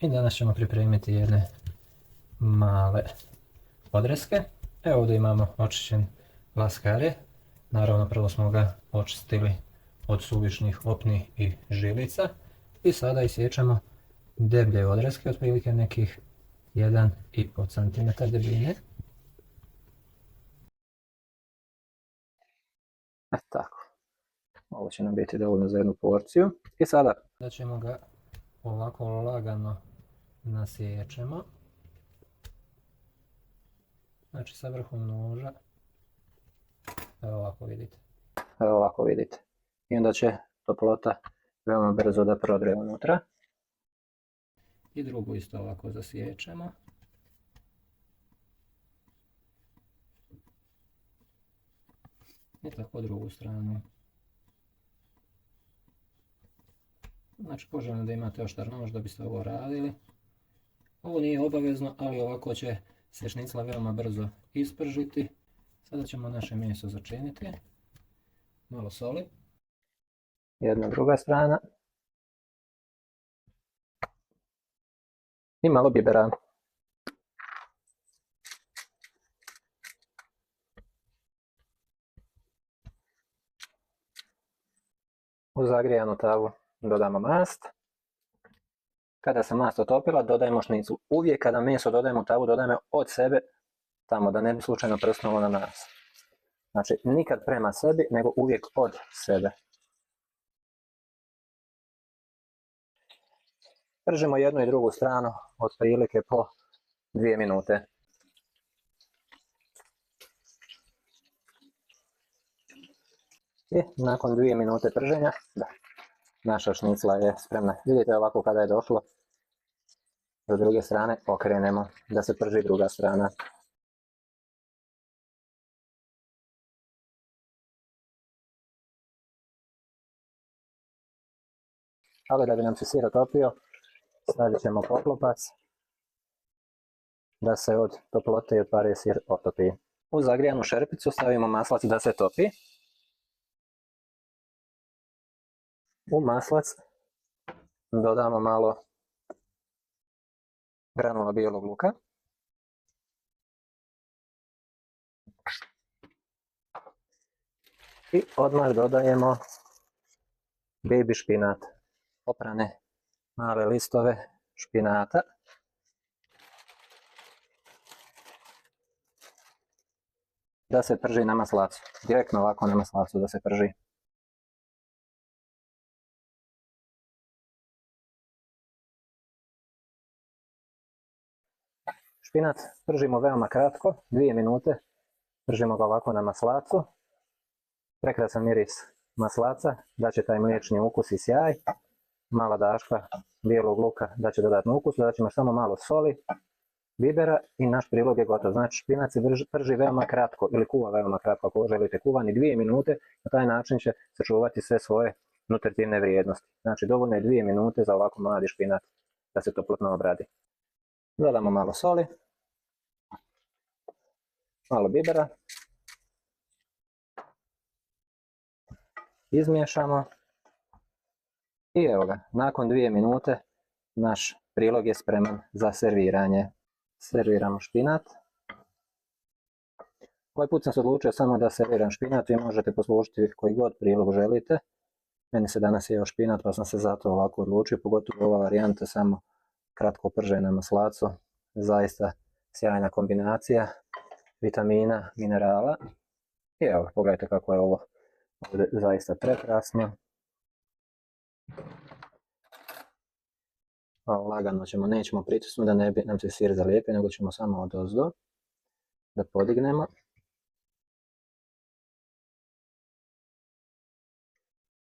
I danas ćemo pripremiti jedne male odreske. Evo ovdje imamo očišćen laskare. Naravno prvo smo ga očistili od suvišnih opni i žilica. I sada isječemo deblje odreske, otprilike nekih 1,5 cm debljine. Tako. Ovo će nam biti dovoljno za jednu porciju. I sada da ćemo ga ovako lagano nasiječemo. Znači sa vrhom noža. Evo ovako vidite. I onda će toplota veoma brzo da prodre unutra. I drugu isto ovako zasiječemo. I tako drugu stranu. Znači poželjno da imate oštar nož da biste ovo radili. Ovo nije obavezno, ali ovako će se šnicla veoma brzo ispržiti. Sada ćemo naše meso začiniti. Malo soli. Jedna druga strana. I malo bibera. U zagrijanu tavu dodamo mast. Kada se mast otopila, dodajemo šnicu. Uvijek kada meso dodajemo u tavu, dodajemo od sebe tamo, da ne bi slučajno prsnulo na nas. Znači, nikad prema sebi, nego uvijek od sebe. Pržimo jednu i drugu stranu otprilike po 2 minute. I nakon 2 minute prženja, naša šnicla je spremna. Vidite ovako kada je došlo do druge strane, okrenemo da se prži druga strana. Ali da bi nam se sir otopio, stavit ćemo poklopac da se od toplote i od pare sir otopi. U zagrijanu šerpicu stavimo maslac da se topi. U maslac dodamo malo granula bijelog luka. I odmah dodajemo baby špinat. Oprane male listove špinata. Da se prži na maslacu. Direktno ovako na maslacu da se prži. Špinat pržimo veoma kratko, 2 minute. Pržimo ga ovako na maslacu. Prekrasan miris maslaca, daće taj mliječni ukus i sjaj. Mala daška bijelog luka daće dodatni ukus, dodat ćemo samo malo soli, bibera i naš prilog je gotov. Znači špinac se prži veoma kratko ili kuva veoma kratko ako želite kuvani 2 minute, na taj način će sačuvati sve svoje nutritivne vrijednosti. Znači dovoljno je 2 minute za ovako mladi špinat da se toplotno obradi. Dodamo malo soli, malo bibera, izmiješamo i evo ga, nakon 2 minute naš prilog je spreman za serviranje. Serviramo špinat. Ovaj put sam se odlučio samo da serviram špinat, vi možete poslužiti koji god prilog želite. Meni se danas jeo špinat pa sam se zato ovako odlučio, pogotovo ova varijanta samo kratko prže na maslacu. Zaista sjajna kombinacija vitamina, minerala. I evo, pogledajte kako je ovo zaista prekrasno. Lagano ćemo, nećemo pritisnuti da ne bi nam se sir zalijepio, nego ćemo samo odozdo da podignemo.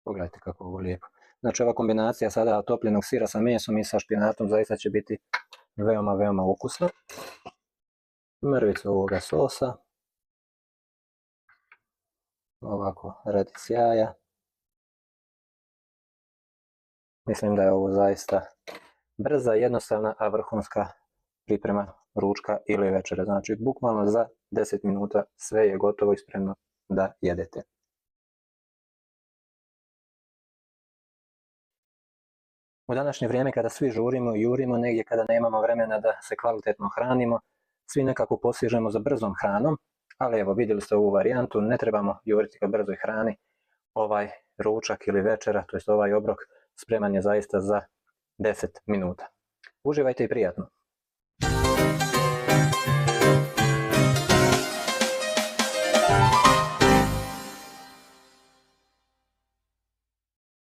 Pogledajte kako je ovo lijepo. Znači ova kombinacija sada topljenog sira sa mesom i sa špinatom zaista će biti veoma, veoma ukusna. Mrvicu ovoga sosa. Ovako radi sjaja. Mislim da je ovo zaista brza, jednostavna, a vrhunska priprema ručka ili večere. Znači bukvalno za 10 minuta sve je gotovo i spremno da jedete. U današnje vrijeme kada svi žurimo i jurimo negdje, kada nemamo vremena da se kvalitetno hranimo, svi nekako posežemo za brzom hranom, ali evo vidjeli ste ovu varijantu, ne trebamo juriti ka brzoj hrani. Ovaj ručak ili večera, to jest ovaj obrok, spreman je zaista za 10 minuta. Uživajte i prijatno!